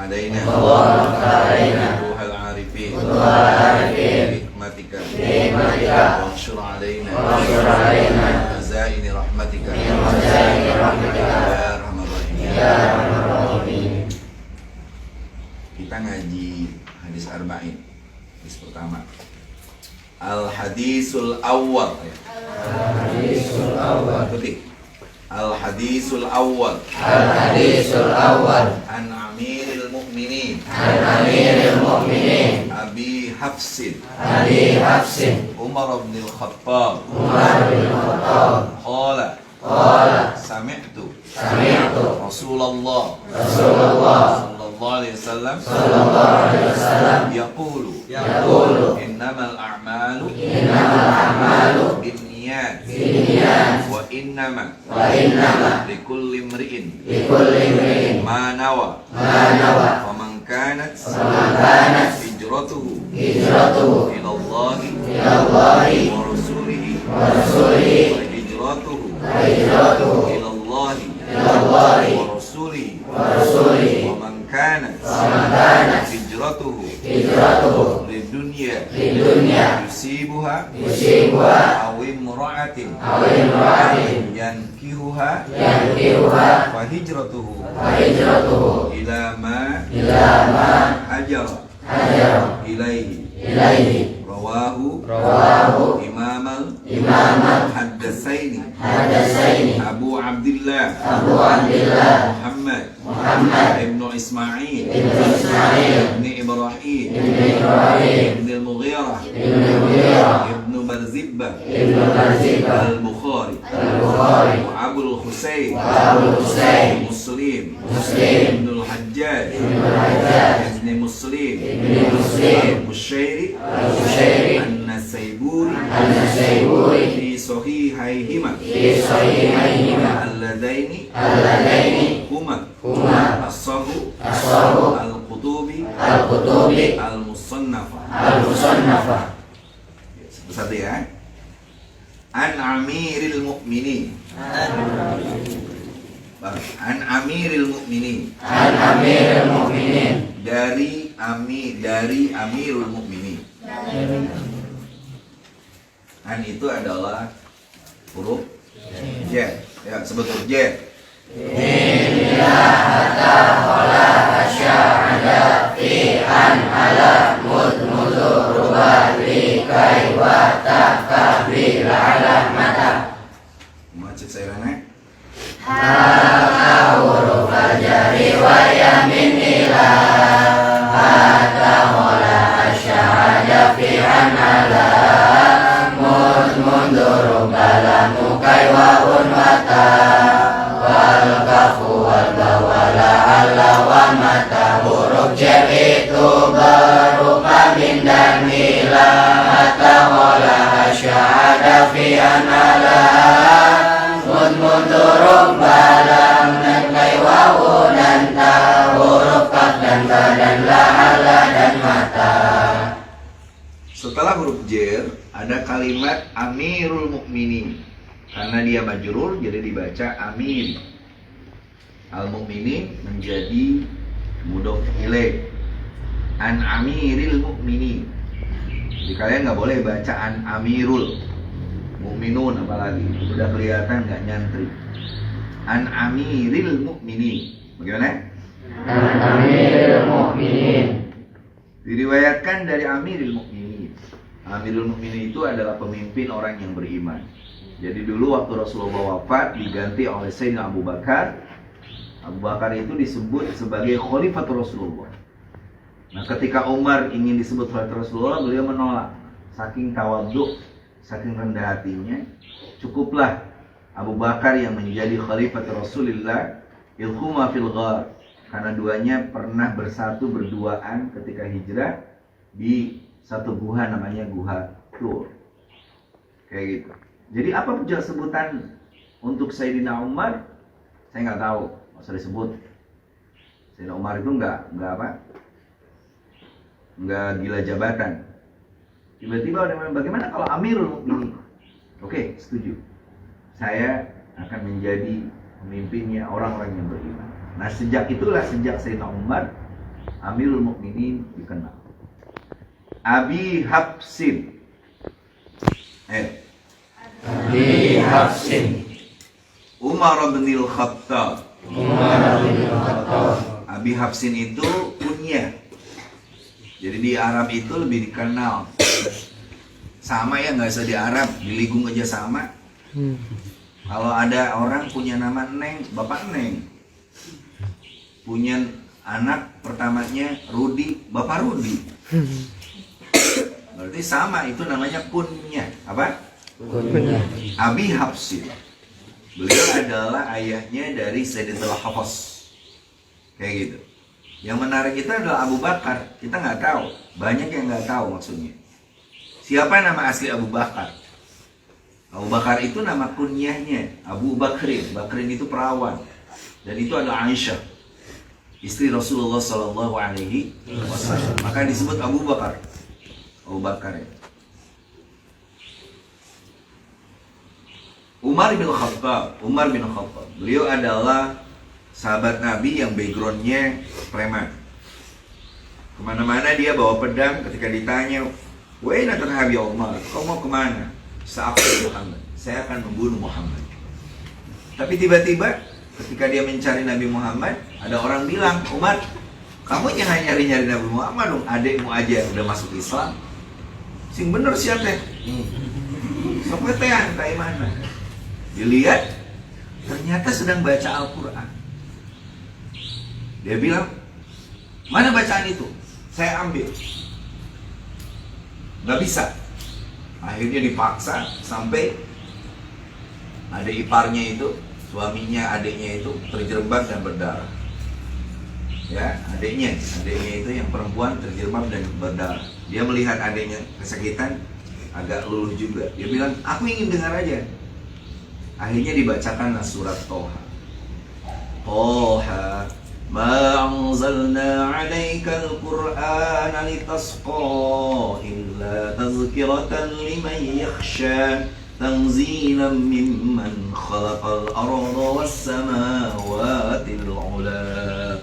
alaina Ruhal arifin Hikmatika Wanshur alaina Azaini rahmatika Ya Rahman Rahim. Kita ngaji hadis arba'in. Hadis pertama Al-hadisul awwal. Al-hadisul awwal. Al-hadisul awwal. Al-hadisul awwal. An amiril mu'minin. An amiril mu'minin. Abi Hafsin. Abi Hafsin. Umar bin Al-Khattab. Umar bin Al-Khattab. Qala. Qala. Sami'tu. Sami'tu. Rasulullah. Rasulullah. Sallallahu alaihi wasallam. Sallallahu alaihi wasallam. Yaqulu. Yaqulu. Innamal a'malu. Innamal a'malu. Binniyat. Binniyat. Wa innama. Wa innama. Likulli imri'in. Likulli imri'in. Ma nawa. Ma nawa. Faman kanat. Faman kanat. Hijratuhu. Hijratuhu. Ila Allahi. Ila Allahi. Wa rasulihi. Wa rasulihi. Wa hijratuhu. Wa hijratuhu. Ila Allahi. Ila Allahi. Wa rasulihi. Wa rasulihi. Wa man kanat. Faman kanat. Hijratuhu. Hijratuhu. Lidunya. Lidunya. Yusibuha. Yusibuha. Aw imra'atin. Aw imra'atin. Yankihuha. Yankihuha. Fa hijratuhu. Fa hijratuhu. Ila ma. Ila ma. Hajara. Hajara. Ilaihi. Ilaihi. Rawahu. Rawahu. Imamal. Imamal. Haddasaini. Hadasaini. Abu Abdillah. Abu Abdillah. Muhammad. Muhammad. Ibnu Ismail. Ibnu Ismail. Ibnu Ibrahim. Ibnu Ibrahim. Ibnu Al-Mughirah. Ibnu Mughirah. Ibnu Barzibah. Ibnu Barzibah. Al-Bukhari. Al-Bukhari. Wa Abul Husayn. Wa Abul Husayn. Muslim. Muslim. Ibnu Al-Hajjaj. Ibnu Hajjaj. Ibnu Muslim. Ibnu Muslim. Al-Mushairi. Al-Mushairi. An-Nasayburi. An-Nasayburi. Fi sahihaihima. Fi sahihaihima. Alladaini. Alladaini. Huma. Huma. As-Sahu. As-Sahu. Al-Qutubi. Al-Qutubi. Al-Musannafa. Al-Musannafa. Satu ya. An amiril mu'minin. An amiril mu'minin. An amiril mu'minin. Dari amirul mu'minin. An itu adalah huruf J. Ya, sebut huruf J. Macet saya rana. Setelah huruf jer ada kalimat amirul mukminin. Karena dia majrur jadi dibaca amir. Al mukminin menjadi mudhof ilaih. An amiril mukminin. Jadi kalian nggak boleh baca an amirul mukminun, apalagi udah kelihatan nggak nyantri. An amiril mukminin. Bagaimana? An amiril mu'minin. Diriwayatkan dari amiril mukminin. Amirul mukminin itu adalah pemimpin orang yang beriman. Jadi dulu waktu Rasulullah wafat diganti oleh Sayyidina Abu Bakar. Abu Bakar itu disebut sebagai Khalifatul Rasulullah. Nah, ketika Umar ingin disebut Khalifatul Rasulullah, beliau menolak. Saking tawadhu, saking rendah hatinya, cukuplah Abu Bakar yang menjadi Khalifatul Rasulullah. Ilhuma fil ghar. Karena duanya pernah bersatu berduaan ketika hijrah di satu guha namanya Guha Tur. Kayak gitu. Jadi apa sebutan untuk Sayyidina Umar? Saya nggak tahu, nggak usah disebut. Sayyidina Umar itu nggak apa? Nggak gila jabatan. Tiba-tiba ada bagaimana kalau Amirul Mukminin? Oke, setuju. Saya akan menjadi pemimpinnya orang-orang yang beriman. Nah, sejak itulah, sejak Sayyidina Umar Amirul Mukminin dikenal. Abi Hafsin. Abi Hafsin. Umar bin Khattab. Umar bin Khattab. Abi Hafsin itu kunyah. Jadi di Arab itu lebih dikenal. Sama ya, nggak usah di Arab, di Ligung aja sama. Kalau ada orang punya nama Neng, Bapak Neng. Punya anak pertamanya Rudi, Bapak Rudi. Berarti sama, itu namanya kunyah. Apa? Kunyah. Abi Hafsin. Beliau adalah ayahnya dari Sayyidatul Hafs. Kayak gitu. Yang menarik itu adalah Abu Bakar. Kita nggak tahu. Banyak yang nggak tahu maksudnya. Siapa nama asli Abu Bakar? Abu Bakar itu nama kunyahnya. Abu Bakrin. Bakrin itu perawan. Dan itu adalah Aisyah, istri Rasulullah Sallallahu Alaihi Wasallam. Maka disebut Abu Bakar. Abu Bakar ya. Umar bin Khattab. Umar bin Khattab. Beliau adalah sahabat Nabi yang backgroundnya preman. Kemana-mana dia bawa pedang. Ketika ditanya, "Waina tadhhabu ya Umar? Kau mau kemana?" "Sa'aqtul Muhammad." Saya akan membunuh Muhammad. Tapi tiba-tiba ketika dia mencari Nabi Muhammad, ada orang bilang, "Umar, kamu jangan nyari-nyari Nabi Muhammad dong, adekmu aja yang udah masuk Islam." Sing bener siapa? Sopetean kayak mana? Dilihat, ternyata sedang baca Al-Quran. Dia bilang, "Mana bacaan itu? Saya ambil." Nggak bisa. Akhirnya dipaksa sampai ada iparnya itu, suaminya, adiknya itu terjerembab dan berdarah. Ya, adiknya itu yang perempuan terjerembab dan berdarah. Dia melihat adiknya kesakitan, agak luluh juga. Dia bilang, "Aku ingin dengar aja." Akhirnya dibacakanlah surat Toha. Toha, ma anzalna 'alaikal Qur'ana litasqa illa tazkiratan liman yakhsha tanzilan mimman khalaqal arda was samawati al-'ula.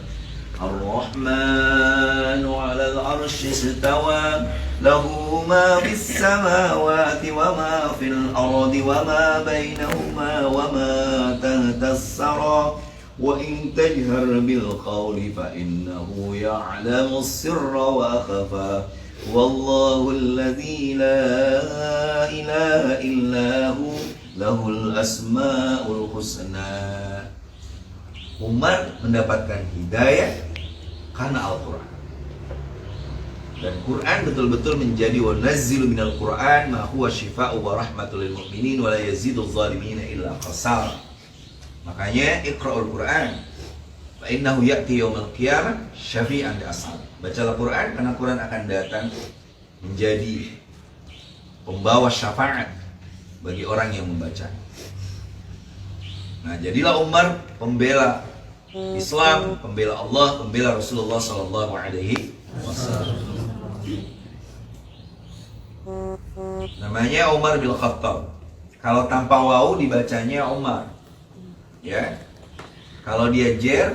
Ar-Rahmanu 'alal 'arsy istawa lahu ma fis samawati wa ma fil ardi wa ma bainahuma wa ma tahtas sara wa in tajhar bil qawli fa innahu ya'lamu as-sirra wa akhfa wallahu alladhi la ilaha illa hu lahul asmaul husna. Umar mendapatkan hidayah karena Al-Quran. Dan Quran betul-betul menjadi wa nazzilu minal Quran ma huwa syifa'u wa rahmatul lil mu'minin wa la yazidul zalimina illa khasara. Makanya iqra'ul Quran fa innahu ya'ti yaumil qiyamah syafi'an li ashab. Bacalah Quran karena Quran akan datang menjadi pembawa syafaat bagi orang yang membaca. Nah, jadilah Umar pembela Islam, pembela Allah, pembela Rasulullah Sallallahu Alaihi Wasallam. Namanya Umar bin Khattab. Kalau tanpa wawu dibacanya Umar, ya. Kalau dia jer,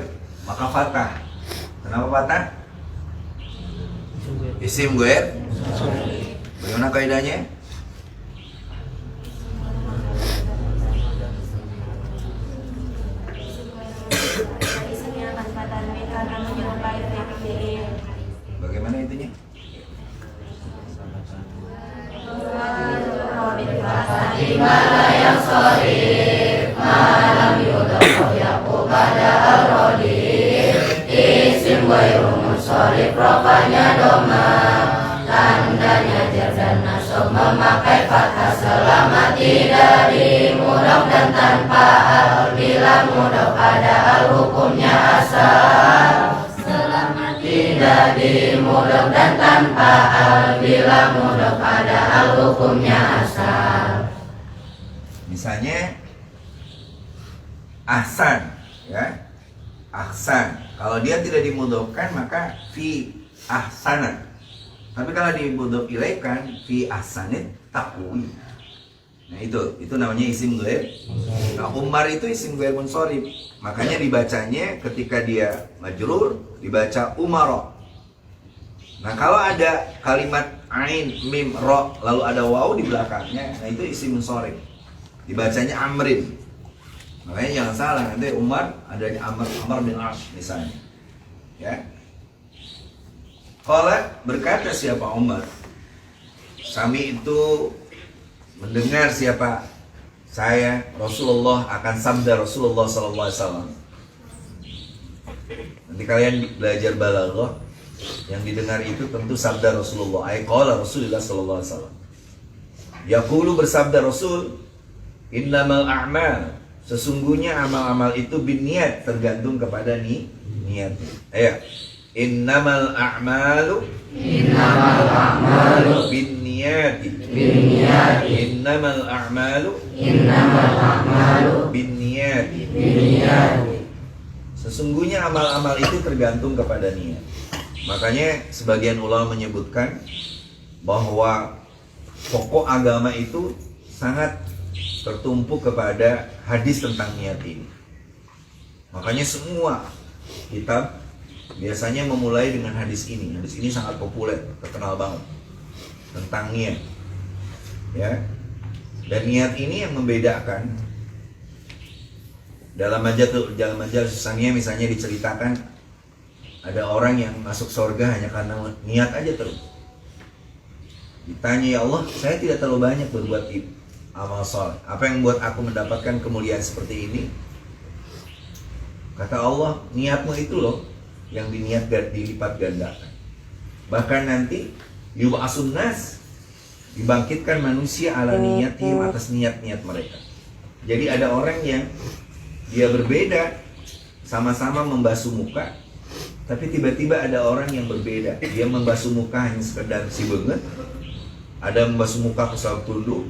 maka fathah. Kenapa fathah? Isim guer. Bagaimana kaidahnya? Bagaimana intinya? Tandanya jar dan nasab memakai fathah selama tidak dimudok dan tanpa al. Bila mudok ada al hukumnya asal. Selama tidak dimudok dan tanpa al. Bila mudok ada al hukumnya asal. Misalnya ahsan, ya. Ahsan. Kalau dia tidak dimudokkan maka fi ahsana. Tapi kalau dimudok ilaikan fi ahsanit taqwi. Nah itu namanya isim ghair. Nah Umar itu isim ghair munsharif. Makanya dibacanya ketika dia majrur dibaca Umar. Nah kalau ada kalimat ain, mim, ro, lalu ada waw di belakangnya, nah itu isim sorif. Dibacanya amrin. Makanya jangan salah, nanti Umar adanya Amr bin As misalnya. Ya. Qala berkata siapa Umar? Sami itu mendengar siapa? Saya Rasulullah akan sabda Rasulullah SAW. Nanti kalian belajar balaghah, yang didengar itu tentu sabda Rasulullah. Ay qala Rasulullah SAW. Yaqulu bersabda Rasul, innamal a'mal, sesungguhnya amal-amal itu binniat, tergantung kepada niat. Ayo. Innamal a'malu binniyati. Innamal a'malu binniyati. Sesungguhnya amal-amal itu tergantung kepada niat. Makanya sebagian ulama menyebutkan bahwa pokok agama itu sangat tertumpu kepada hadis tentang niat ini. Makanya semua kitab biasanya memulai dengan hadis ini. Hadis ini sangat populer, terkenal banget tentang niat. Ya. Dan niat ini yang membedakan. Dalam majalah susahnya misalnya diceritakan ada orang yang masuk surga hanya karena niat aja terus. Ditanya, ya Allah, saya tidak terlalu banyak berbuat amal soleh. Apa yang membuat aku mendapatkan kemuliaan seperti ini? Kata Allah, niatmu itu loh yang dilipat gandakan. Bahkan nanti yub'asun nas, dibangkitkan manusia ala niyatihim, atas niat-niat mereka. Jadi ada orang yang dia berbeda, sama-sama membasuh muka, tapi tiba-tiba ada orang yang berbeda. Dia membasuh muka hanya sekedar si banget. Ada membasuh muka kesal tunduk,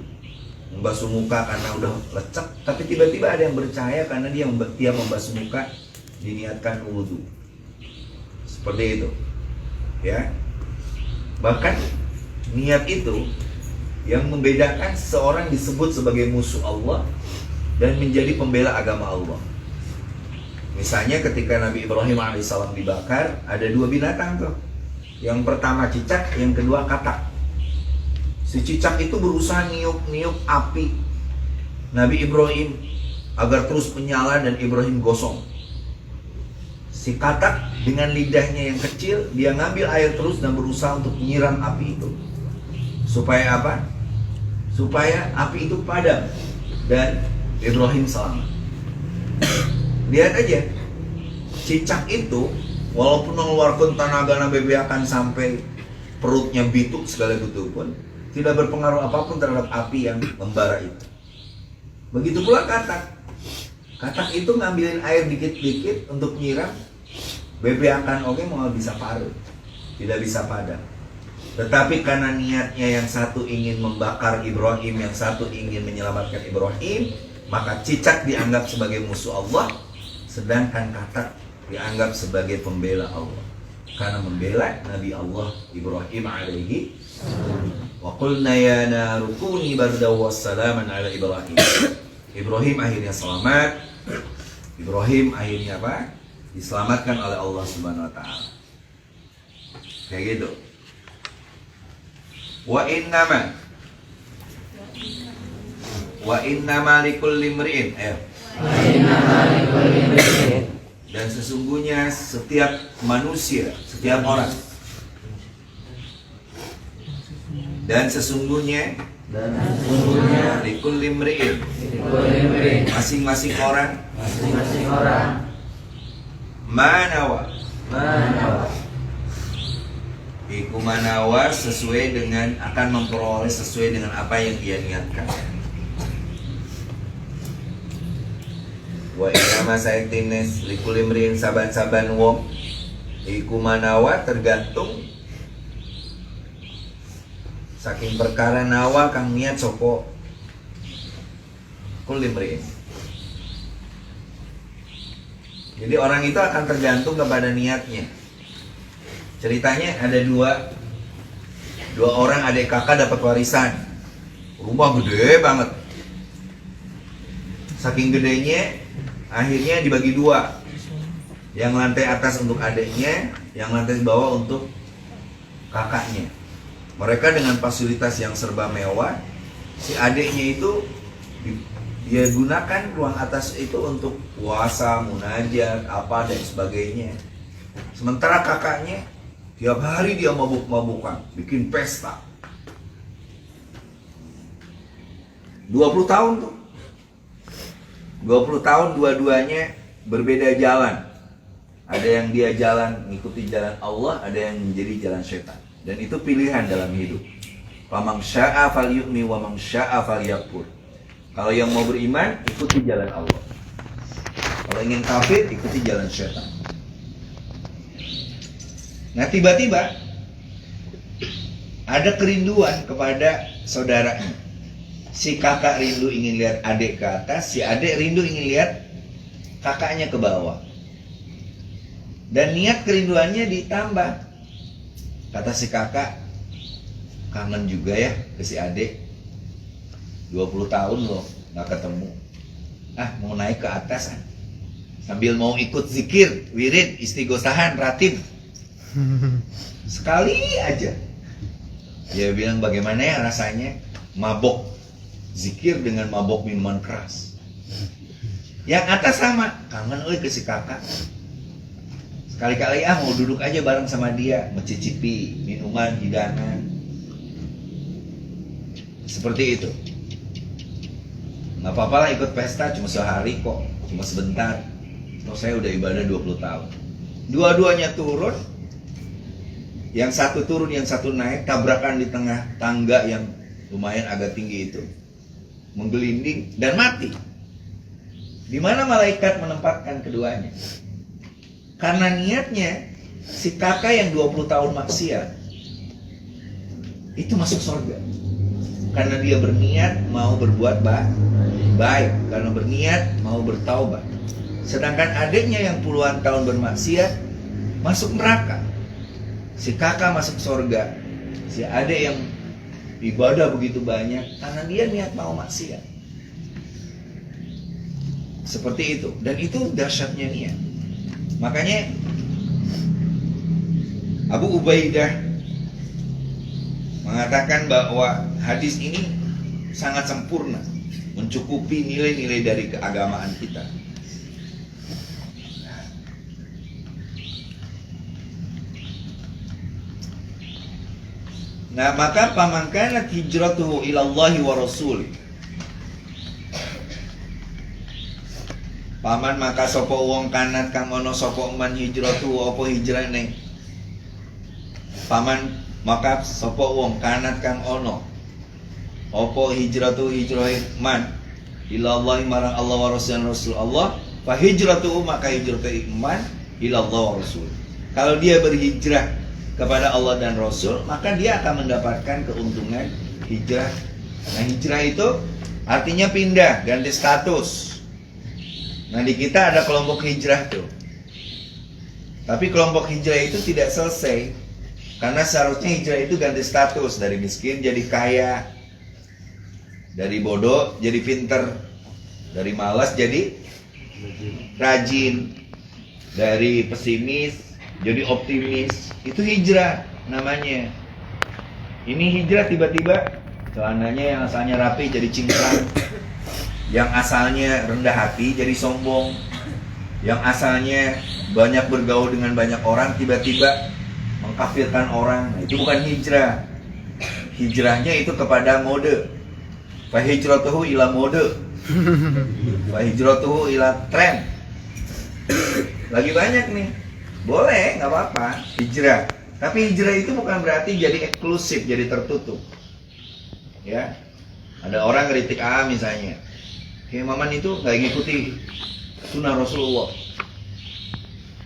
membasuh muka karena udah lecek, tapi tiba-tiba ada yang bercahaya karena dia membasuh muka diniatkan wudhu. Seperti itu, ya. Bahkan niat itu yang membedakan seseorang disebut sebagai musuh Allah dan menjadi pembela agama Allah. Misalnya ketika Nabi Ibrahim alaihissalam dibakar, ada dua binatang tuh. Yang pertama cicak, yang kedua katak. Si cicak itu berusaha niup-niup api Nabi Ibrahim agar terus menyala dan Ibrahim gosong. Si katak dengan lidahnya yang kecil, dia ngambil air terus dan berusaha untuk menyiram api itu. Supaya apa? Supaya api itu padam dan Ibrahim selamat. Lihat aja, cicak itu walaupun mengeluarkan tenaga bebeakan sampai perutnya bituk segala gitu pun tidak berpengaruh apapun terhadap api yang membara itu. Begitu pula katak. Katak itu ngambilin air dikit-dikit untuk nyiram, bebeakan oke mau bisa parut, tidak bisa padam. Tetapi karena niatnya yang satu ingin membakar Ibrahim, yang satu ingin menyelamatkan Ibrahim, maka cicak dianggap sebagai musuh Allah, sedangkan katak dianggap sebagai pembela Allah. Karena membela Nabi Allah Ibrahim alaihi. Wa qulna ya naru kuni bardaw wassalaman ala Ibrahim. Ibrahim akhirnya selamat. Ibrahim akhirnya apa? Diselamatkan oleh Allah Subhanahu wa taala. Kayak gitu. Wa innama likulli imri'in. Dan sesungguhnya setiap manusia, setiap orang, dan sesungguhnya likulli imri'in, masing-masing orang, manawa, iku manawa, sesuai dengan, akan memperoleh sesuai dengan apa yang dia niatkan. Wa inama saektines likul imri'in, saban-saban wong iku manawa, tergantung saking perkara nawa kang niat soko kul imri'in. Jadi orang itu akan tergantung kepada niatnya. Ceritanya ada dua orang adik kakak dapat warisan, rumah gede banget. Saking gedenya, akhirnya dibagi dua. Yang lantai atas untuk adiknya, yang lantai bawah untuk kakaknya. Mereka dengan fasilitas yang serba mewah, si adiknya itu dia gunakan ruang atas itu untuk puasa, munajat, apa dan sebagainya. Sementara kakaknya tiap hari dia mabuk-mabukan, bikin pesta. 20 tahun tuh. 20 tahun dua-duanya berbeda jalan. Ada yang dia jalan mengikuti jalan Allah, ada yang menjadi jalan setan. Dan itu pilihan dalam hidup. Faman syaa falyu'min wa man syaa falyakfur. Kalau yang mau beriman, ikuti jalan Allah. Kalau ingin kafir, ikuti jalan setan. Nah, tiba-tiba ada kerinduan kepada saudaranya. Si kakak rindu ingin lihat adik ke atas, si adik rindu ingin lihat kakaknya ke bawah. Dan niat kerinduannya ditambah. Kata si kakak, kangen juga ya ke si adik. 20 tahun loh gak ketemu. Mau naik ke atas sambil mau ikut zikir, wirid, istighosahan, ratib. Sekali aja. Dia bilang bagaimana ya rasanya mabok zikir dengan mabok minuman keras. Yang atas sama, kangen ke si kakak. Sekali-kali mau duduk aja bareng sama dia, mencicipi minuman, hidangan. Seperti itu. Gak apa-apa lah ikut pesta, cuma sehari kok, cuma sebentar. Toh saya udah ibadah 20 tahun. Dua-duanya turun. Yang satu turun, yang satu naik, tabrakan di tengah tangga yang lumayan agak tinggi itu. Menggelinding dan mati. Di mana malaikat menempatkan keduanya? Karena niatnya si kakak yang 20 tahun maksiat itu masuk surga. Karena dia berniat mau berbuat baik, karena berniat mau bertaubat. Sedangkan adiknya yang puluhan tahun bermaksiat masuk neraka. Si kakak masuk surga. Si adik yang ibadah begitu banyak karena dia niat mau maksiat. Seperti itu. Dan itu dahsyatnya niat. Makanya Abu Ubaidah mengatakan bahwa hadis ini sangat sempurna, mencukupi nilai-nilai dari keagamaan kita. Nah, maka faman kanat hijratuhu ilallahi wa rasulih. Paman maka sapa wong kanat kang ana sapa man hijratu apa hijrane. Paman maka sapa wong kanat kang ana apa hijratu hijrahe man ilallah marang Allah wa rasul Allah, fa hijratu maka hijratu man ilallah wa rasul. Kalau dia berhijrah kepada Allah dan Rasul, maka dia akan mendapatkan keuntungan hijrah. Nah, hijrah itu artinya pindah, ganti status. Nah, di kita ada kelompok hijrah tuh. Tapi kelompok hijrah itu tidak selesai. Karena seharusnya hijrah itu ganti status. Dari miskin jadi kaya. Dari bodoh jadi pinter. Dari malas jadi rajin. Dari pesimis jadi optimis. Itu hijrah namanya. Ini hijrah tiba-tiba celananya yang asalnya rapi jadi cingkrang. Yang asalnya rendah hati jadi sombong. Yang asalnya banyak bergaul dengan banyak orang tiba-tiba mengkafirkan orang. Nah, itu bukan hijrah. Hijrahnya itu kepada mode. Fa hijratuhu ila mode. Fa hijratuhu ila tren. Lagi banyak nih. Boleh, nggak apa-apa hijrah. Tapi hijrah itu bukan berarti jadi eksklusif, jadi tertutup. Ya, ada orang kritik misalnya. Kayak Maman itu nggak ngikuti sunnah Rasulullah.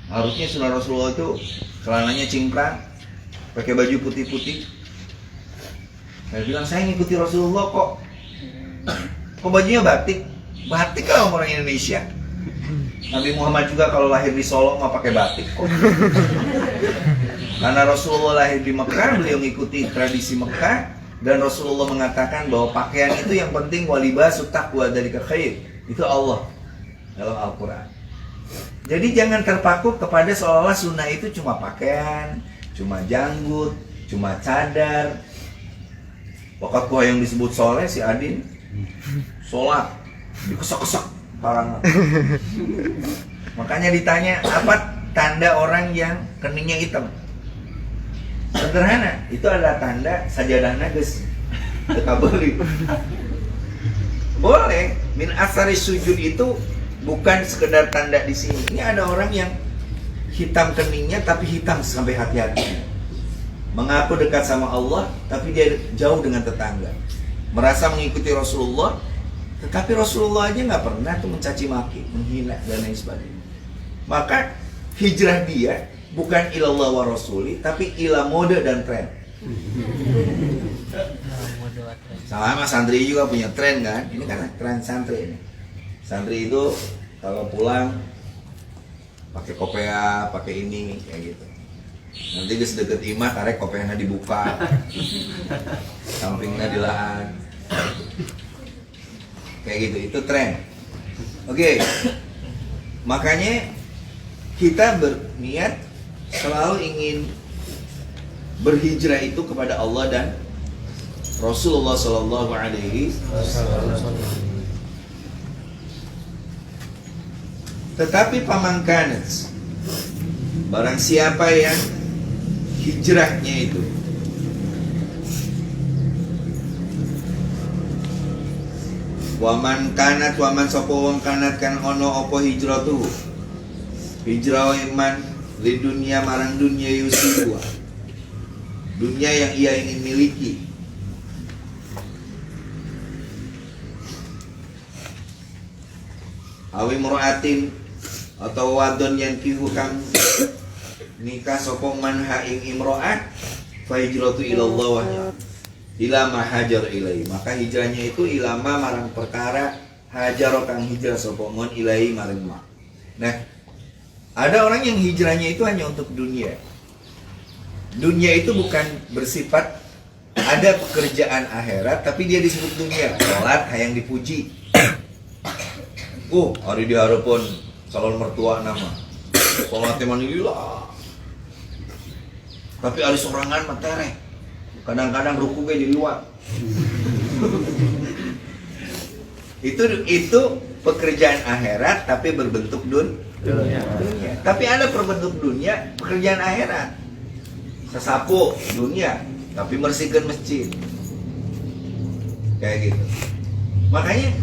Harusnya sunnah Rasulullah itu celananya cingkrang, pakai baju putih-putih. Saya bilang saya ngikuti Rasulullah kok. Kok bajunya batik? Batik kalau orang Indonesia. Nabi Muhammad juga kalau lahir di Solo mah pakai batik kok. Karena Rasulullah lahir di Mekah, beliau ngikuti tradisi Mekah. Dan Rasulullah mengatakan bahwa pakaian itu yang penting walibasut taqwa dari khair. Itu Allah dalam Al-Quran. Jadi jangan terpaku kepada seolah-olah sunnah itu cuma pakaian, cuma janggut, cuma cadar. Waktu yang disebut soleh si Adin sholat dikesak-kesak parangan. Makanya ditanya apa tanda orang yang keningnya hitam. Sederhana, itu adalah tanda sajadahna geus tekabeli. Boleh, min asari sujud itu bukan sekedar tanda di sini. Ini ada orang yang hitam keningnya tapi hitam sampai hati-hatinya. Mengaku dekat sama Allah, tapi dia jauh dengan tetangga. Merasa mengikuti Rasulullah, tetapi Rasulullah aja nggak pernah tuh mencaci maki, menghina dan lain sebagainya. Maka hijrah dia bukan ilallah wa rasuli, tapi ila mode dan tren. Sama santri juga punya tren kan? Ini kan tren santri ini. Santri itu kalau pulang pakai kopea, pakai ini kayak gitu. Nanti geus deket imah karek kopeana dibuka, sampingnya dilaan, kayak gitu. Itu tren. Oke. Makanya kita berniat selalu ingin berhijrah itu kepada Allah dan Rasulullah Shallallahu Alaihi Wasallam. Tetapi pamangkanat, barang siapa yang hijrahnya itu waman kanat waman sapa wong kanat kan ono apa hijratu hijrah iman li dunia marang dunia yusiwa, dunia yang ia ingin miliki, awi muraatin atau wadon yang kihu kang nikah sopong man haing imro'at fa hijratu ilallah wa ila ma hajar ilai. Maka hijrahnya itu ilama marang perkara hajar kang hijrah sopong mon ilai marang ma. Nah, ada orang yang hijrahnya itu hanya untuk dunia. Dunia itu bukan bersifat ada pekerjaan akhirat, tapi dia disebut dunia. Salat hayang dipuji. Hari diharapun calon mertua nama. Salatnya manilila. Tapi ada sorangan matere. Kadang-kadang ruku gue di luar. Itu pekerjaan akhirat tapi berbentuk dunia. Tapi ada berbentuk dunia pekerjaan akhirat. Sesapu dunia tapi bersihkan masjid. Kayak gitu. Makanya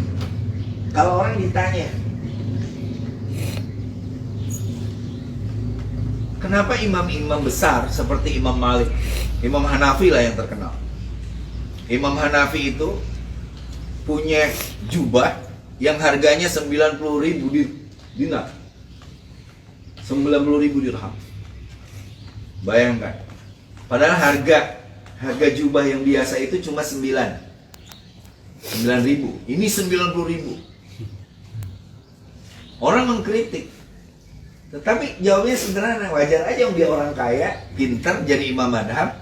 kalau orang ditanya, kenapa imam-imam besar seperti Imam Malik, Imam Hanafi lah yang terkenal. Imam Hanafi itu punya jubah yang harganya 90.000 dinar. 90.000 dirham. Bayangkan. Padahal harga jubah yang biasa itu cuma 9.000. Ini 90.000. Orang mengkritik. Tetapi jawabnya sederhana, wajar aja dia orang kaya, pintar jadi imam madhab.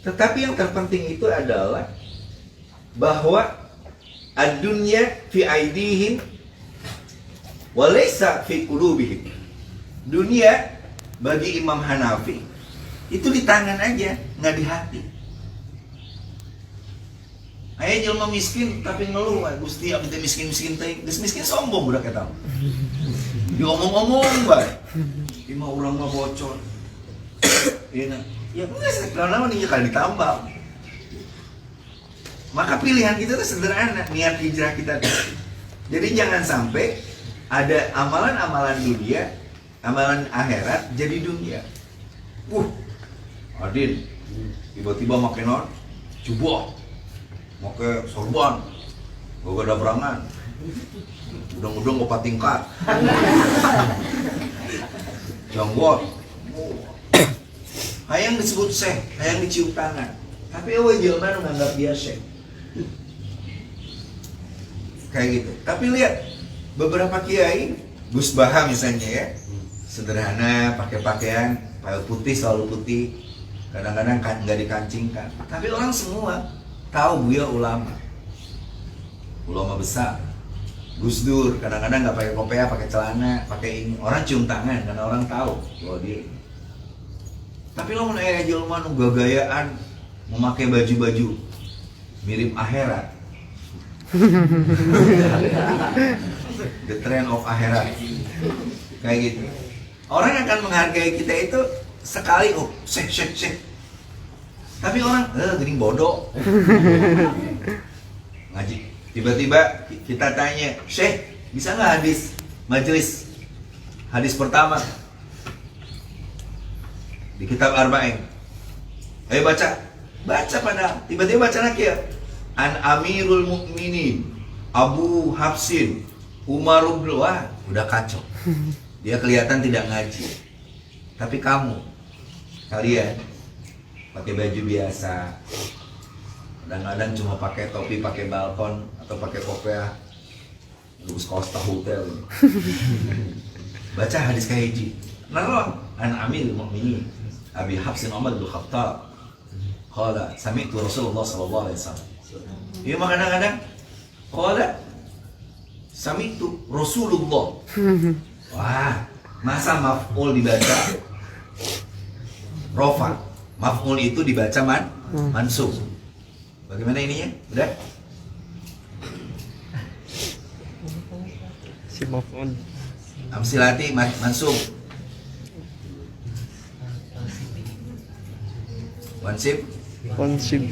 Tetapi yang terpenting itu adalah bahwa ad-dunya fi aidihim wa laysa fi qulubihim. Dunia bagi Imam Hanafi itu di tangan aja, nggak di hati. Ayo jelma miskin tapi ngeluh, Gusti abdi miskin-miskin teh, geus miskin sombong budak eta. Diomong-omong bae. Ima urang mah bocor. Iya, ya geus karena nih kali ditambah. Maka pilihan kita tuh sederhana, niat hijrah kita tuh. Jadi jangan sampai ada amalan-amalan dunia, amalan akhirat jadi dunia. Adin, tiba-tiba makin non, coba, pakai sorban, gak ada berangan, udang-udang ngopat tingkat, janggot, hayang disebut syekh, hayang dicium tangan, tapi awal jelma menganggap dia syekh, kayak gitu. Tapi lihat beberapa kiai, Gus Baha misalnya ya, sederhana, pakai pakaian putih, selalu putih. Kadang-kadang nggak dikancingkan, tapi orang semua tahu beliau ulama besar. Gus Dur kadang-kadang nggak pakai kopea, pakai celana, pakai ini. Orang cium tangan karena orang tahu bahwa dia. Tapi lamun aya jelema nu gagayaan memakai baju-baju mirip akhirat. The trend of akhirat. Kayak gitu. Orang akan menghargai kita itu sekali, oh, syek. Tapi orang, gini bodoh. Ngaji. Tiba-tiba kita tanya, Syekh, bisa nggak hadis majelis hadis pertama di kitab Arba'in? Ayo baca padahal. Tiba-tiba baca lagi ya. An Amirul Mukminin Abu Hafsin Umar bin, wah, udah kacau. Dia kelihatan tidak ngaji. Tapi kalian pakai baju biasa, kadang-kadang cuma pakai topi, pakai balkon atau pakai kopiah, lulus Costa Hotel. Baca hadis kayak hiji. Naron an Amirul Mukminin Abi Hafsin Umar bin Khattab qala sami'tu Rasulullah sallallahu alaihi wasallam. Iya, mah kadang-kadang qala sami'tu Rasulullah. Wah, masa maf'ul dibaca rofa? Maf'ul itu dibaca mansub. Bagaimana ininya? Udah? Si maf'ul. Amsilati mansub. Wansib. Konsib.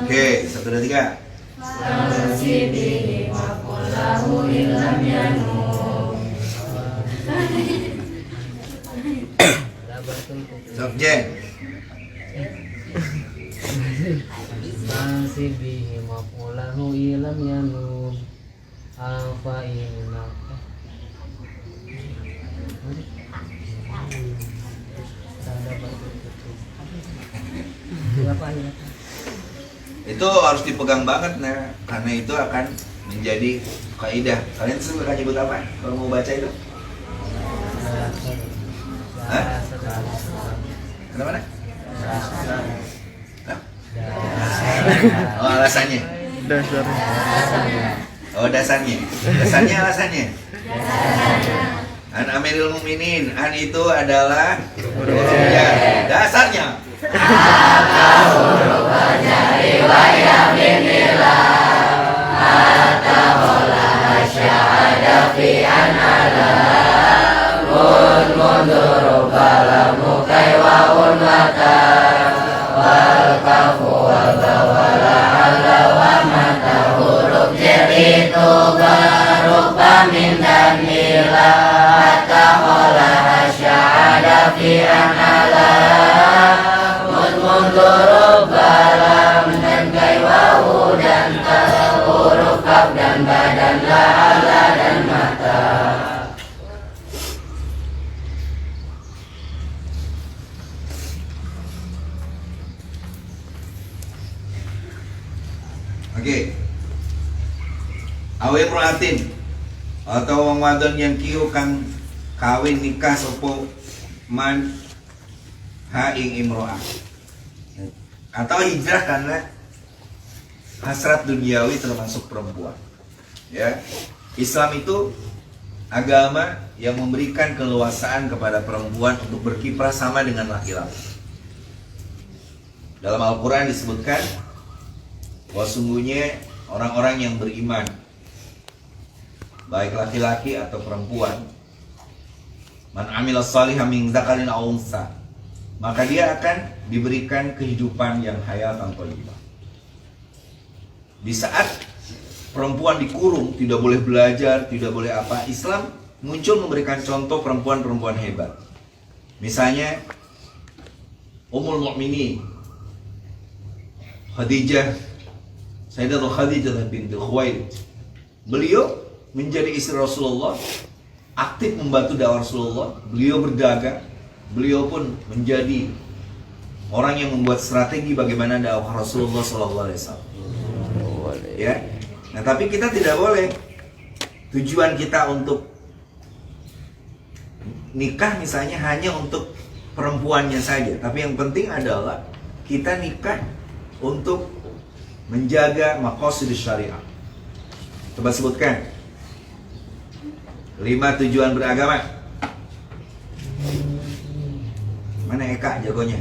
Oke, 1, 2, 3. Sansibihi maqullahu illam yanum. Subjek. Sansibihi maqullahu illam yanum. Alfa inna. Itu harus dipegang banget, nah, karena itu akan menjadi kaidah. Kalian suka nyebut apa kalau mau baca itu? Hah? Kenapa? Hah? Oh, alasannya. Dasar. Oh, dasarnya. Dasarnya alasannya. An Amirul Mukminin. An itu adalah ya, dasarnya. Oke. Awe imra'atin atau wong wadon yang kieu kang kawin nikah sapa man ha ing imra'ah. Atau hijrah karena hasrat duniawi termasuk perempuan. Ya. Islam itu agama yang memberikan keleluasaan kepada perempuan untuk berkiprah sama dengan laki-laki. Dalam Al-Qur'an disebutkan bahwa sungguhnya orang-orang yang beriman, baik laki-laki atau perempuan, man amila shalihan min dzakarin aw unsa, maka dia akan diberikan kehidupan yang hayatan thayyibah. Di saat perempuan dikurung, tidak boleh belajar, tidak boleh apa, Islam muncul memberikan contoh perempuan-perempuan hebat. Misalnya Ummul Mukminin Khadijah, Sayyidatul Khadijah binti Khuwailid. Beliau menjadi istri Rasulullah, aktif membantu dakwah Rasulullah. Beliau berdagang, beliau pun menjadi orang yang membuat strategi bagaimana dakwah Rasulullah SAW. Ya, nah tapi kita tidak boleh tujuan kita untuk nikah misalnya hanya untuk perempuannya saja. Tapi yang penting adalah kita nikah untuk menjaga maqasid syariah. Coba sebutkan 5 tujuan beragama. Eka jagonya.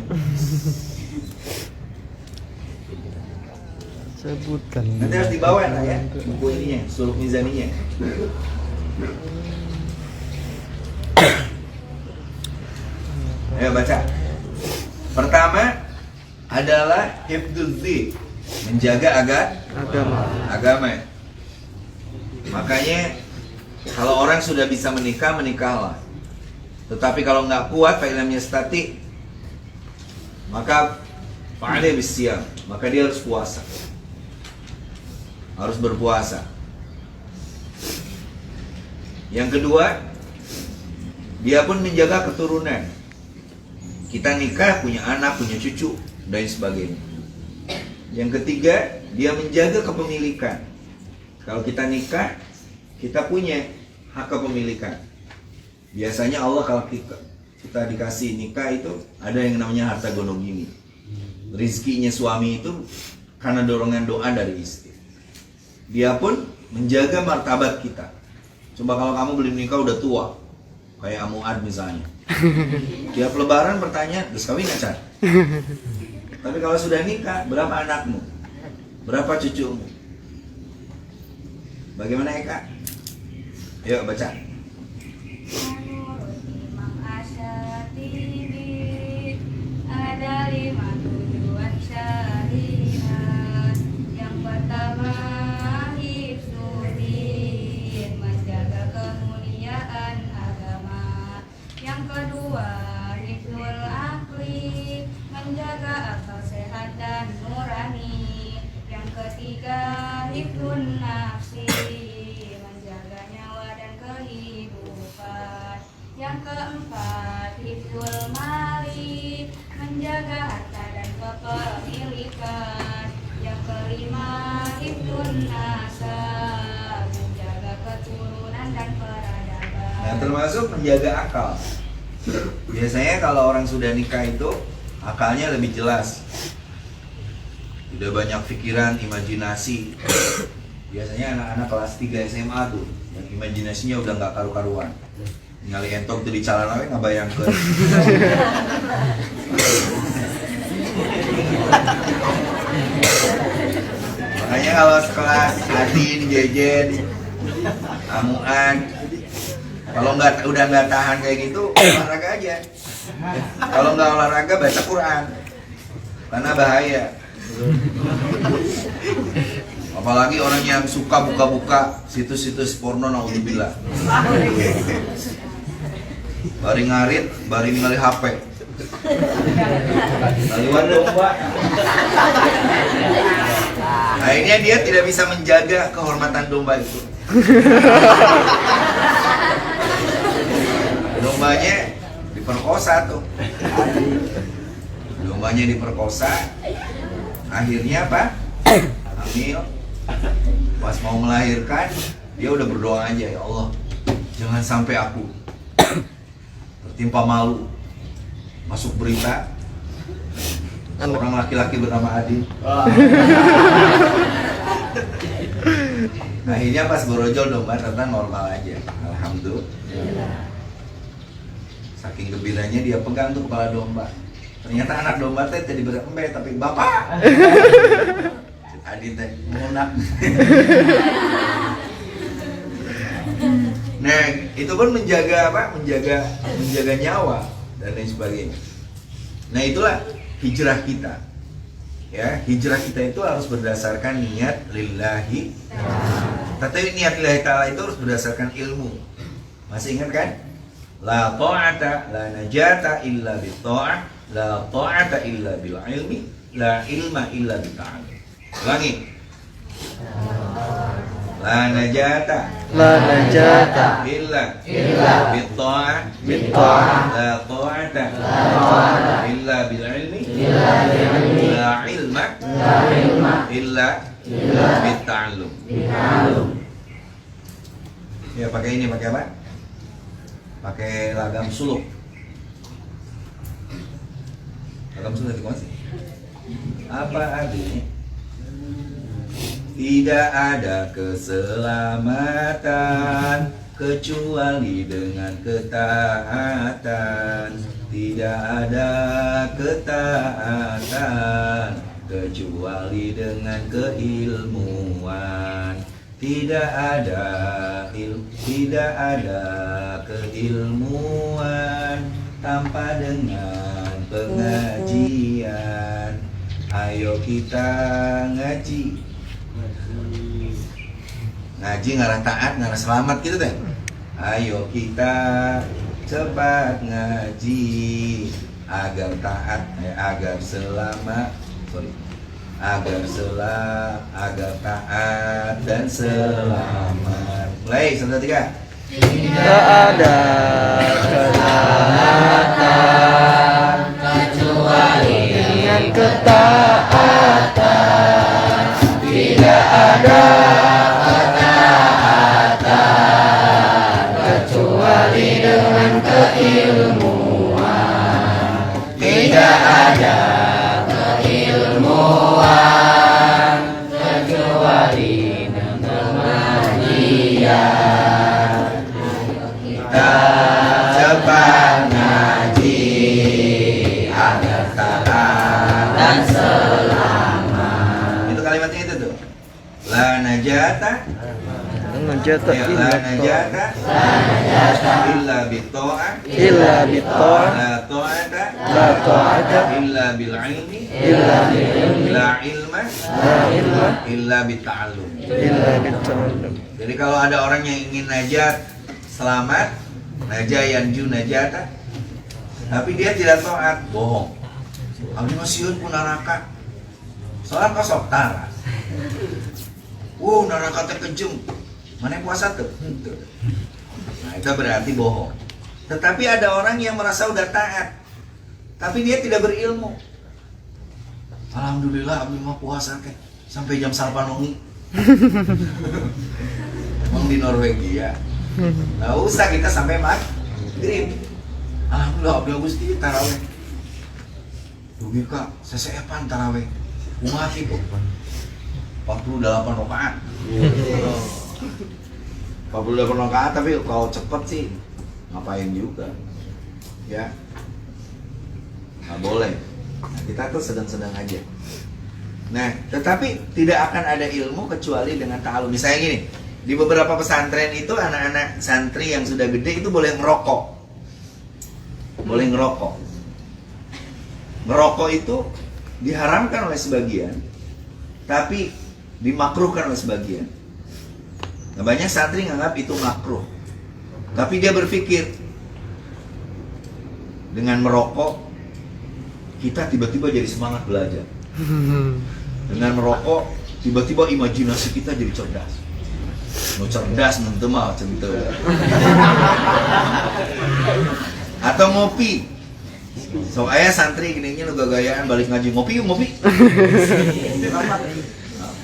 Sebutkan. Nanti harus dibawa lah ya buku ininya, suluk mizaninya. Ayo baca. Pertama adalah hifdzudzin, menjaga agama. Makanya kalau orang sudah bisa menikah, menikahlah. Tetapi kalau nggak kuat, fa'ilam yastati, maka fa'alaihi bisyam, maka dia harus puasa. Harus berpuasa. Yang kedua, dia pun menjaga keturunan. Kita nikah, punya anak, punya cucu, dan sebagainya. Yang ketiga, dia menjaga kepemilikan. Kalau kita nikah, kita punya hak kepemilikan. Biasanya Allah kalau kita dikasih nikah itu ada yang namanya harta gonogini. Rizkinya suami itu karena dorongan doa dari istri. Dia pun menjaga martabat kita. Coba kalau kamu belum nikah udah tua, kayak Muad misalnya. Tiap lebaran bertanya, "Terus kawin acar?" Tapi kalau sudah nikah, berapa anakmu? Berapa cucumu? Bagaimana Eka? Yuk baca. Menurut Imam Asy-Syatibi ada 5 tujuan syariat. Yang pertama hifdzuddin, menjaga kemuliaan agama. Yang kedua hifdzul aqli, menjaga akal sehat dan nurani. Yang ketiga hifdzun nafsi, menjaga nyawa dan kehidupan. Yang keempat hifdzul mali, menjaga harta dan kepemilikan. Yang kelima hifdzun nasab, menjaga keturunan dan peradaban. Nah, termasuk menjaga akal. Biasanya kalau orang sudah nikah itu akalnya lebih jelas. Udah banyak pikiran, imajinasi. Biasanya anak-anak kelas 3 SMA tuh yang imajinasinya udah nggak karu-karuan. Ngali entok tuh di calon awe ngabayangkeun. Makanya kalau sekelas Adin, Jejen, Amuan, kalau udah nggak tahan kayak gitu, olahraga aja. Kalau nggak olahraga baca Quran, karena bahaya. Apalagi orang yang suka buka-buka situs-situs porno, naudzubillah. Bari ngarit, bari ningali HP. Kaliwan domba. Akhirnya dia tidak bisa menjaga kehormatan domba itu. Dombanya diperkosa tuh. Dombanya diperkosa. Akhirnya apa? Hamil. Pas mau melahirkan, dia udah berdoa aja, ya Allah, jangan sampai aku tertimpa malu. Masuk berita, seorang laki-laki bernama Adi. Akhirnya pas berojol domba ternyata normal aja. Alhamdulillah. Saking gembiranya dia pegang tuh kepala domba. Ternyata anak domba teh jadi berembe, tapi bapak. Adi teh munak. Nah, itu pun menjaga apa? Menjaga nyawa dan lain sebagainya. Nah, itulah hijrah kita. Ya, hijrah kita itu harus berdasarkan niat lillahi. Tetapi niat lillahi ta'ala itu harus berdasarkan ilmu. Masih ingat kan? La ta'ata la najata illa bi ta'ah, la ta'ata illa bil ilmi, la ilma illa bi ta'allum. Ulangi. La najata illa bi ta'ah, la ta'ata illa bil ilmi, la ilma illa bi ta'allum. Ya, pakai ini, pakai apa? Pakai lagam suluk. Lagam suluk itu masih apa artinya? Tidak ada keselamatan kecuali dengan ketaatan. Tidak ada ketaatan kecuali dengan keilmuan. Tidak ada keilmuan tanpa dengan pengajian. Ayo kita ngaji. Ngaji ngarah taat, ngarah selamat gitu teh. Ayo kita cepat ngaji agar taat, agar selamat. Agar taat dan selamat. Mulai 1, 2, 3. Tidak ada ketaatan kecuali dengan ketaatan. tidak ada ketaatan kecuali dengan keilmuan. Tidak ada keilmuan kecuali dengan pengajian. Kita cepat ngaji agar taat Dan selamat. itu kalimatnya itu tuh. La najata Najata ya, la najata illa bitta'ah illa bitta'ah la ta'ata la ta'ata illa bil ilmi illa bil la ilma la ilma illa bitta'allum. illa bitta'allum. Jadi kalau ada orang yang ingin najat, selamat, najayanju najata, tapi dia tidak taat, bohong. Abdi masieun ku neraka. Soalnya kau sok tara. Neraka teh kejem. Mana puasa tuh? Nah, itu berarti bohong. Tetapi ada orang yang merasa udah taat, tapi dia tidak berilmu. Alhamdulillah abdi mah puasa teh sampai jam 8 wengi. Emang di Norwegia. Nggak usah kita sampai maghrib. Alhamdulillah abdi Gusti taraweh. Dugi kak, sesepan taraweh. Kumaha kitu? 48 rakaat. 48 rakaat tapi kalau cepet sih ngapain juga. Ya. Nggak boleh. Nah, kita tuh sedang-sedang aja. Nah, tetapi tidak akan ada ilmu kecuali dengan ta'alum. Misalnya gini, di beberapa pesantren itu anak-anak santri yang sudah gede itu boleh ngerokok. Boleh ngerokok. Ngerokok itu diharamkan oleh sebagian, tapi dimakruhkan oleh sebagian. Nah, banyak santri nganggap itu makruh. Tapi dia berpikir, dengan merokok, kita tiba-tiba jadi semangat belajar. Dengan merokok, tiba-tiba imajinasi kita jadi cerdas. Mau cerdas nanti mah cerita. Atau ngopi. So ayah santri gininya lu gagayaan balik ngaji ngopi yuk ngopi.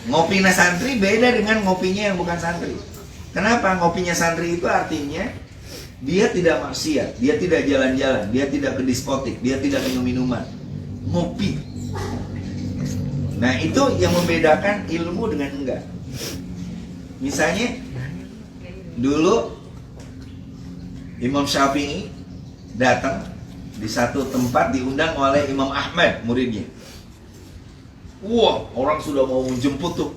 Ngopi na santri beda dengan ngopinya yang bukan santri. Kenapa? Ngopinya santri itu artinya dia tidak maksiat, dia tidak jalan-jalan, dia tidak ke diskotik, dia tidak minum minuman. Ngopi. Nah itu yang membedakan ilmu dengan enggak. Misalnya dulu Imam Syafi'i datang di satu tempat diundang oleh Imam Ahmad muridnya. Wah, orang sudah mau menjemput tuh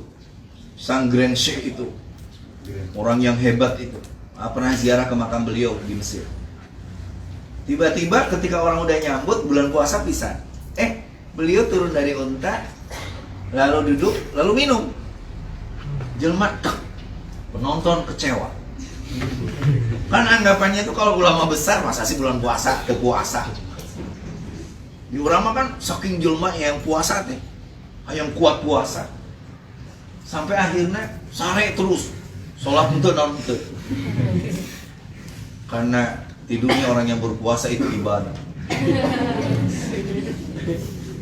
sang Grand Sheikh itu, orang yang hebat itu. Pernah ziarah ke makam beliau di Mesir. Tiba-tiba ketika orang udah nyambut bulan puasa pisah. Beliau turun dari unta, lalu duduk, lalu minum. Jelma, penonton kecewa. Kan anggapannya tuh kalau ulama besar masa sih bulan puasa ke puasa. Di ulama kan saking jelma yang puasa teh, yang kuat puasa. Sampai akhirnya sare terus, sholat untuk non itu. Karena tidurnya orang yang berpuasa itu ibadah.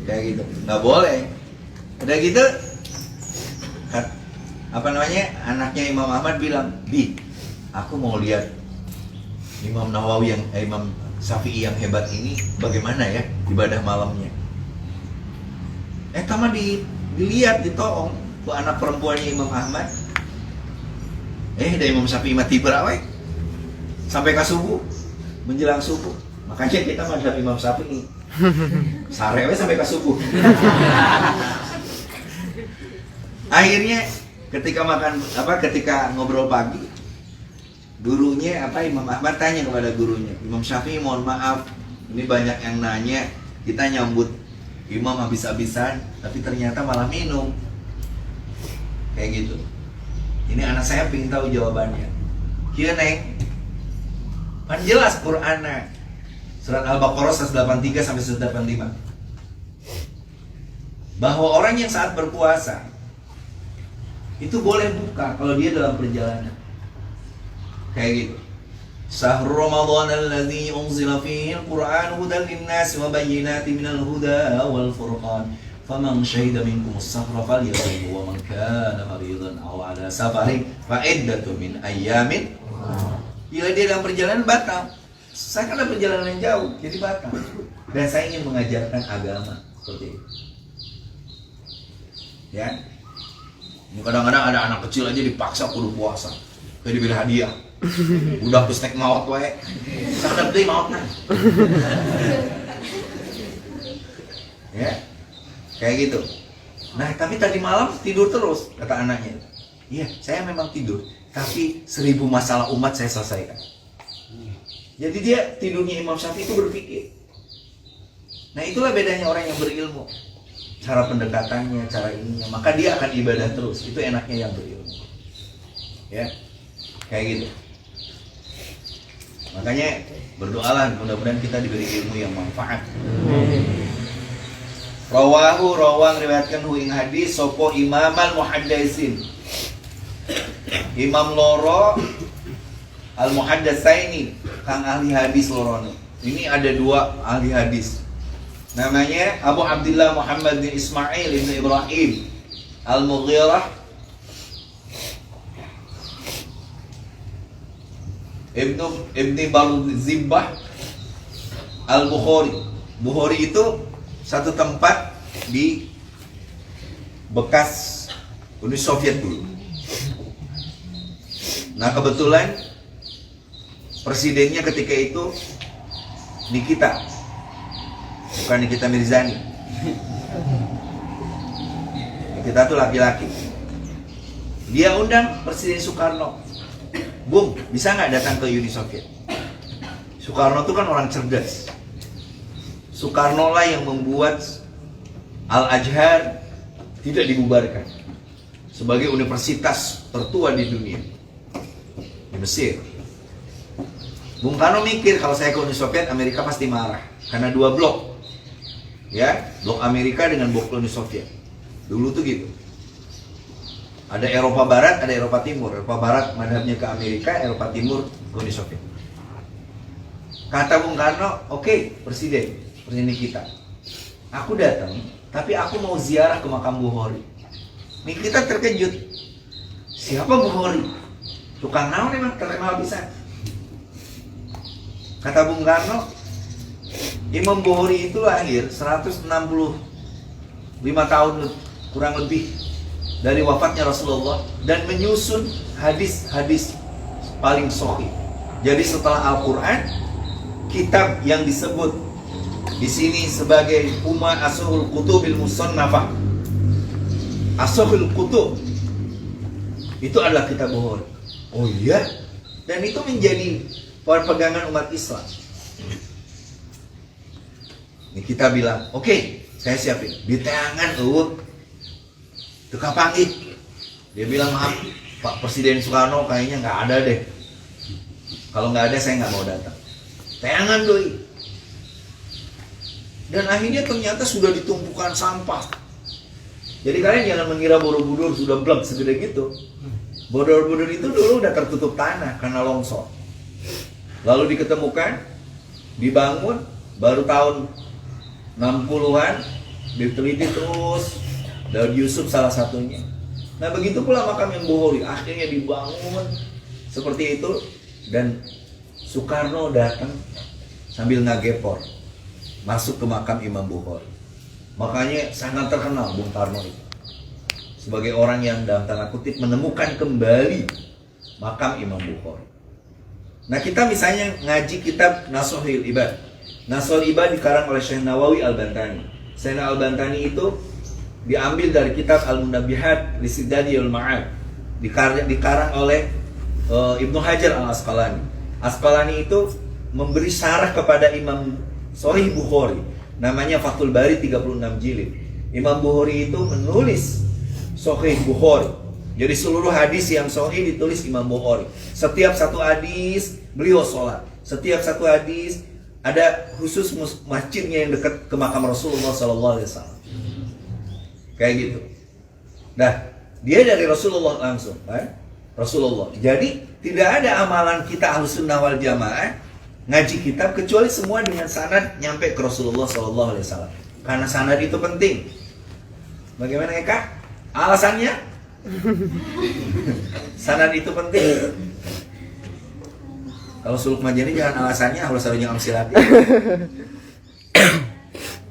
Kayak gitu, nggak boleh. Udah gitu, anaknya Imam Ahmad bilang, Bi, aku mau lihat Imam Nawawi yang Imam Syafi'i yang hebat ini bagaimana ya ibadah malamnya. Tama dilihat ditoong bu anak perempuannya Imam Ahmad. Dari Imam Syafi'i mati berawai. sampai ke subuh, menjelang subuh. Makanya kita mazhab Imam Syafi'i. Sarewe sampai ke subuh. Akhirnya ketika ngobrol pagi, gurunya Imam Ahmad tanya kepada gurunya, Imam Syafi'i, mohon maaf, ini banyak yang nanya, kita nyambut Imam habis-habisan, tapi ternyata malah minum. Kayak gitu. Ini anak saya pengen tahu jawabannya. Kieu neng, kan jelas Qur'anna. Surat Al-Baqarah 183 sampai 185. Bahwa orang yang saat berpuasa itu boleh buka kalau dia dalam perjalanan. Kayak gitu. Syahrul Ramadan alladzi unzila fihi al-Qur'an hudan lin-nas wa bayyinatin minal huda wal furqan. Faman syahida minkum as-sahra falyasumhu wa man kana maridan aw ala safarin fa iddatu min ayyamin. Bila dia dalam perjalanan batal. Saya kan dalam perjalanan yang jauh, jadi batal. Dan saya ingin mengajarkan agama seperti itu. Ya. Ini kadang-kadang ada anak kecil aja dipaksa kudu puasa. Kayak dibeli hadiah. Udah ke snack maut wae. Sadap deui mautna. Ya. Kayak gitu. Nah, tapi tadi malam tidur terus, kata anaknya. Iya, saya memang tidur, tapi 1000 masalah umat saya selesaikan. Jadi dia tidurnya Imam Syafi'i itu berpikir. Nah, itulah bedanya orang yang berilmu. Cara pendekatannya, cara ininya, maka dia akan ibadah terus. Itu enaknya yang berilmu. Ya. Kayak gitu. Makanya berdoalah, mudah-mudahan kita diberi ilmu yang manfaat. Rawang riwayatkan hu ing hadis sopo Imam al-Muhaddisin. Imam loro al-Muhaddatsaini, kang ahli hadis lorono. Ini ada 2 ahli hadis. Namanya Abu Abdullah Muhammad bin Ismail bin Ibrahim Al-Mughirah Ibni Barzibah Al-Bukhari. Bukhari itu satu tempat di bekas Uni Soviet dulu. Nah, kebetulan presidennya ketika itu Nikita, bukan Nikita Mirzani. Nikita tuh laki-laki. Dia undang Presiden Soekarno. Bung, bisa nggak datang ke Uni Soviet? Soekarno tuh kan orang cerdas. Soekarno lah yang membuat Al-Azhar tidak dibubarkan sebagai universitas tertua di dunia, di Mesir. Bung Karno mikir kalau saya ke Uni Soviet, Amerika pasti marah karena 2 blok, ya, blok Amerika dengan blok Uni Soviet. Dulu tuh gitu. Ada Eropa Barat, ada Eropa Timur. Eropa Barat madhabnya ke Amerika, Eropa Timur ke Uni Soviet. Kata Bung Karno, oke, Presiden kita, aku datang, tapi aku mau ziarah ke makam Bukhari. Nikita terkejut. Siapa Bukhari? Tukang naon emang terkenal bisa. Kata Bung Karno, Imam Bukhari itu lahir 165 tahun kurang lebih dari wafatnya Rasulullah dan menyusun hadis-hadis paling sahih. Jadi setelah Al-Quran, kitab yang disebut di sini sebagai Ashahul Kutubil Musannafah, Ashahul Kutub, itu adalah kitab Bukhari. Oh iya, dan itu menjadi pegangan umat Islam. Ini kita bilang, oke, saya siapin di tangan tukang panggil. Dia bilang, maaf Pak Presiden Soekarno kayaknya nggak ada deh. Kalau nggak ada saya nggak mau datang. Tangan doi. Dan akhirnya ternyata sudah ditumpukan sampah. Jadi kalian jangan mengira Borobudur sudah blok segede gitu. Borobudur itu dulu udah tertutup tanah karena longsor. Lalu diketemukan, dibangun, baru tahun 60-an, diteliti terus, Daud Yusuf salah satunya. Nah begitu pula makam yang Bukhari, akhirnya dibangun seperti itu. Dan Soekarno datang sambil ngagepor masuk ke makam Imam Bukhari. Makanya sangat terkenal Bung Karno itu sebagai orang yang dalam tanda kutip menemukan kembali makam Imam Bukhari. Nah, kita misalnya ngaji kitab Nasuhul Ibad. Nasuhul Ibad dikarang oleh Syekh Nawawi Al-Bantani. Syekh Al-Bantani itu diambil dari kitab Al-Munabbihat li Sidadiyul Ma'ad. Dikarang oleh Ibnu Hajar Al-Asqalani. Asqalani itu memberi syarah kepada Imam Sahih Bukhari. Namanya Fathul Bari 36 jilid. Imam Bukhari itu menulis Sahih Bukhari. Jadi seluruh hadis yang sahih ditulis Imam Bukhari. Setiap satu hadis beliau sholat. Setiap satu hadis ada khusus masjidnya yang dekat ke makam Rasulullah SAW. Kayak gitu. Nah, dia dari Rasulullah langsung, kan? Rasulullah. Jadi tidak ada amalan kita Ahlus Sunnah wal Jamaah ngaji kitab kecuali semua dengan sanad nyampe ke Rasulullah SAW. Karena sanad itu penting. Bagaimana Eka? Alasannya? Sanad itu penting. Kalau suluk majani jangan alasannya harus ada yang amsilati.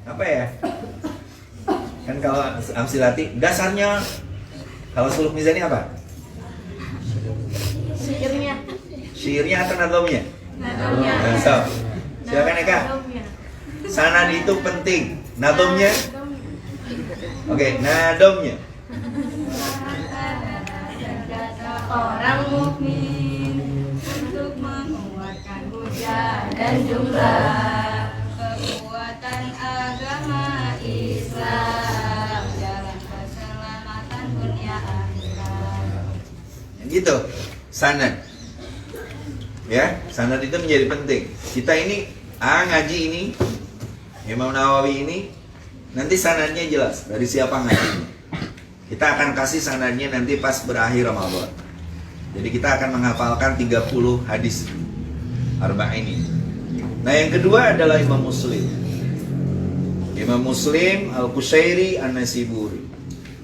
Apa ya? Kan kalau amsilati dasarnya. Kalau suluk mizani apa? Syairnya atau nadomnya? Nadomnya. Nah, so, silakan Eka. Sanad itu penting. Nadomnya? Oke, nadomnya. Orang mukmin untuk menguatkan hujah dan jumlah kekuatan agama Islam, jalan keselamatan dunia akhirat. Gitu, sanad. Ya, sanad itu menjadi penting. Kita ini ngaji ini, Imam Nawawi ini, nanti sanadnya jelas dari siapa ngajinya. Kita akan kasih sanadnya nanti pas berakhir Ramadan. Jadi kita akan menghafalkan 30 hadis arba'in ini. Nah, yang kedua adalah Imam Muslim. Imam Muslim Al-Qushairi An-Nasiburi.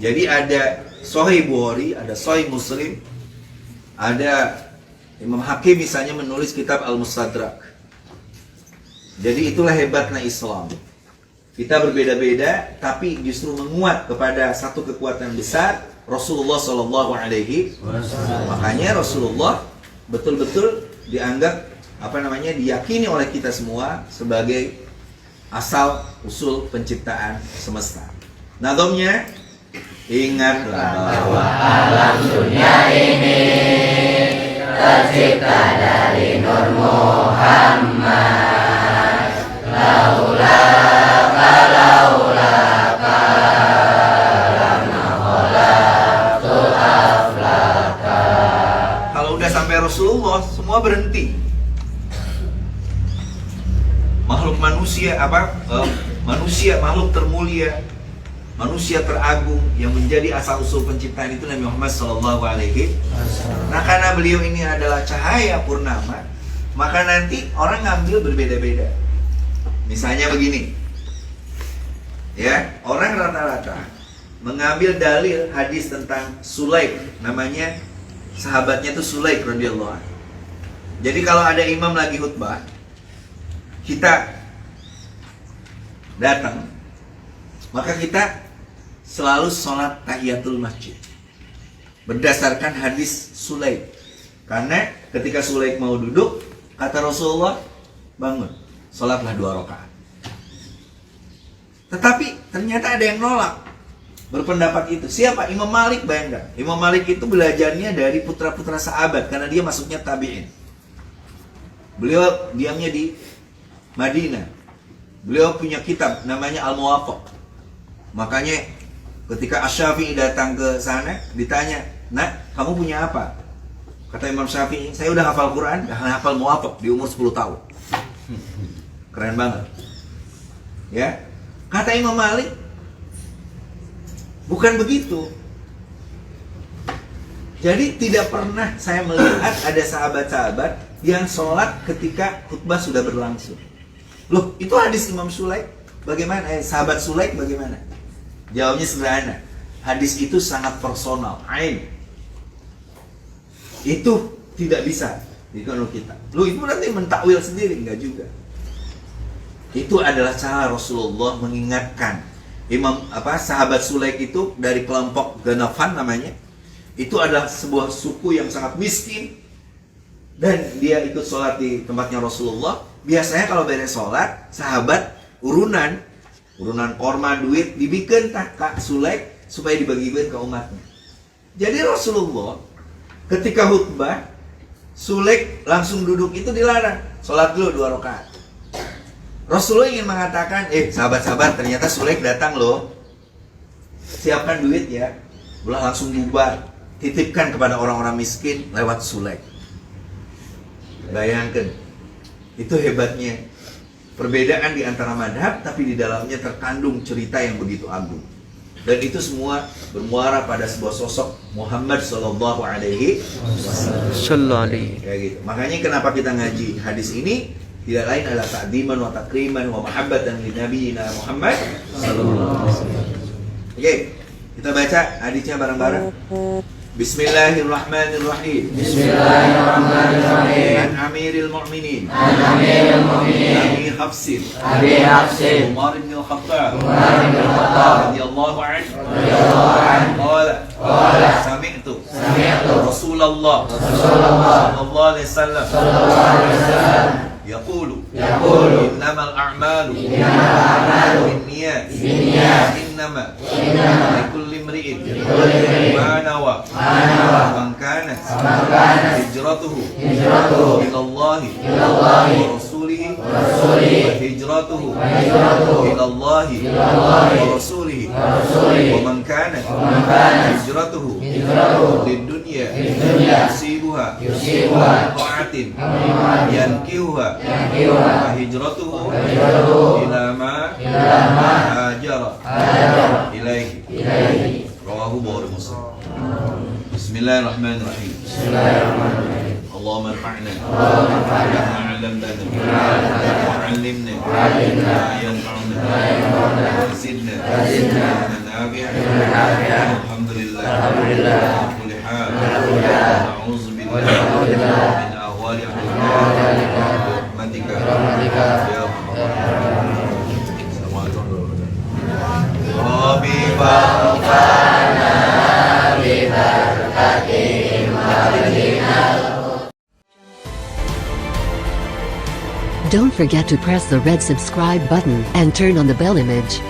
Jadi ada Sahih Bukhari, ada Sahih Muslim, ada Imam Hakim misalnya menulis kitab Al-Mustadrak. Jadi itulah hebatnya Islam. Kita berbeda-beda, tapi justru menguat kepada satu kekuatan besar, Rasulullah Shallallahu Alaihi Wasallam. Makanya Rasulullah betul-betul dianggap diyakini oleh kita semua sebagai asal usul penciptaan semesta. Nadomnya, ingatlah bahwa Alam dunia ini tercipta dari Nur Muhammad. Kalau udah sampai Rasulullah, semua berhenti. Makhluk manusia manusia makhluk termulia, manusia teragung yang menjadi asal usul penciptaan itu Nabi Muhammad Sallallahu Alaihi Wasallam. Nah, karena beliau ini adalah cahaya purnama, maka nanti orang ngambil berbeda-beda. Misalnya begini, ya, orang rata-rata mengambil dalil hadis tentang Sulaik, namanya sahabatnya itu Sulaik radhiyallahu anhu. Jadi kalau ada imam lagi khutbah, kita datang, maka kita selalu sholat tahiyatul masjid berdasarkan hadis Sulaik. Karena ketika Sulaik mau duduk, kata Rasulullah, bangun, sholatlah 2 rakaat. Tetapi ternyata ada yang nolak, berpendapat itu. Siapa? Imam Malik, bayangkan. Imam Malik itu belajarnya dari putra-putra sahabat, karena dia masuknya tabi'in. Beliau diamnya di Madinah. Beliau punya kitab namanya Al-Muwaffaq. Makanya ketika Asy-Syafi'i datang ke sana, ditanya, "Nak, kamu punya apa?" Kata Imam Syafi'i, "Saya udah hafal Quran, udah hafal Muwaffaq di umur 10 tahun." Keren banget. Ya. Kata Imam Malik, bukan begitu. Jadi tidak pernah saya melihat ada sahabat-sahabat yang sholat ketika khutbah sudah berlangsung. Loh, itu hadis Imam Sulaik. Bagaimana? Sahabat Sulaik bagaimana? Jawabnya sederhana. Hadis itu sangat personal, ain. Itu tidak bisa dikenal kita. Loh, itu berarti mentakwil sendiri? Enggak juga. Itu adalah cara Rasulullah mengingatkan. Sahabat Sulaik itu dari kelompok Ghanafan namanya. Itu adalah sebuah suku yang sangat miskin. dan dia ikut sholat di tempatnya Rasulullah, biasanya kalau beres sholat, sahabat urunan korma, duit dibikin Kak Sulaik supaya dibagi-bagikan ke umatnya. Jadi Rasulullah ketika khutbah, Sulaik langsung duduk itu dilarang, sholat dulu 2 rakaat. Rasulullah ingin mengatakan, sahabat-sahabat, ternyata Sulaik datang loh, siapkan duit ya, ulah langsung bubar, titipkan kepada orang-orang miskin lewat Sulaik. Bayangkan, itu hebatnya perbedaan di antara madhab, tapi di dalamnya terkandung cerita yang begitu agung. Dan itu semua bermuara pada sebuah sosok Muhammad Sallallahu Alaihi Wasallam. Kayak gitu. Makanya kenapa kita ngaji hadis ini tidak lain adalah ta'diman wa takriman wa mahabbatan li nabiyina Muhammad Sallallahu Alaihi Wasallam. Oke, kita baca hadisnya bareng-bareng. Bismillahirrahmanirrahim. Bismillahirrahmanirrahim. An Amiril Mu'minin. Abi Abi Hafsin. Hafsin. Umar bin Khattab. Radhiyallahu Radhiyallahu anhu. anhu. Qala. Sami'tu. Rasulullah. Sallallahu alaihi wasallam. Yaqulu. Innamal a'malu. Binniyat. Innama. Likulli imri'in. Ma nawa. Man kanat. Hijratuhu. Ila Allah. Wa rasulihi. Wa hijratuhu. Ila Allah. Wa rasulihi. Wa man kanat. Hijratuhu. Lidunya. Yusibuha. Ta'atin. Yankihuha. Wa hijratuhu. Ila ma. Hajara. Ilaihi. Rawahu Bukhari Muslim. Bismillahirrahmanirrahim. Allahumma anfa'na bima 'allamtana wa 'allimna ma yanfa'una wa zidna ilman nafi'an. Alhamdulillah ala kulli hal. Na'udzu billahi min ahwali rahmatika ya Allah. Don't forget to press the red subscribe button and turn on the bell image.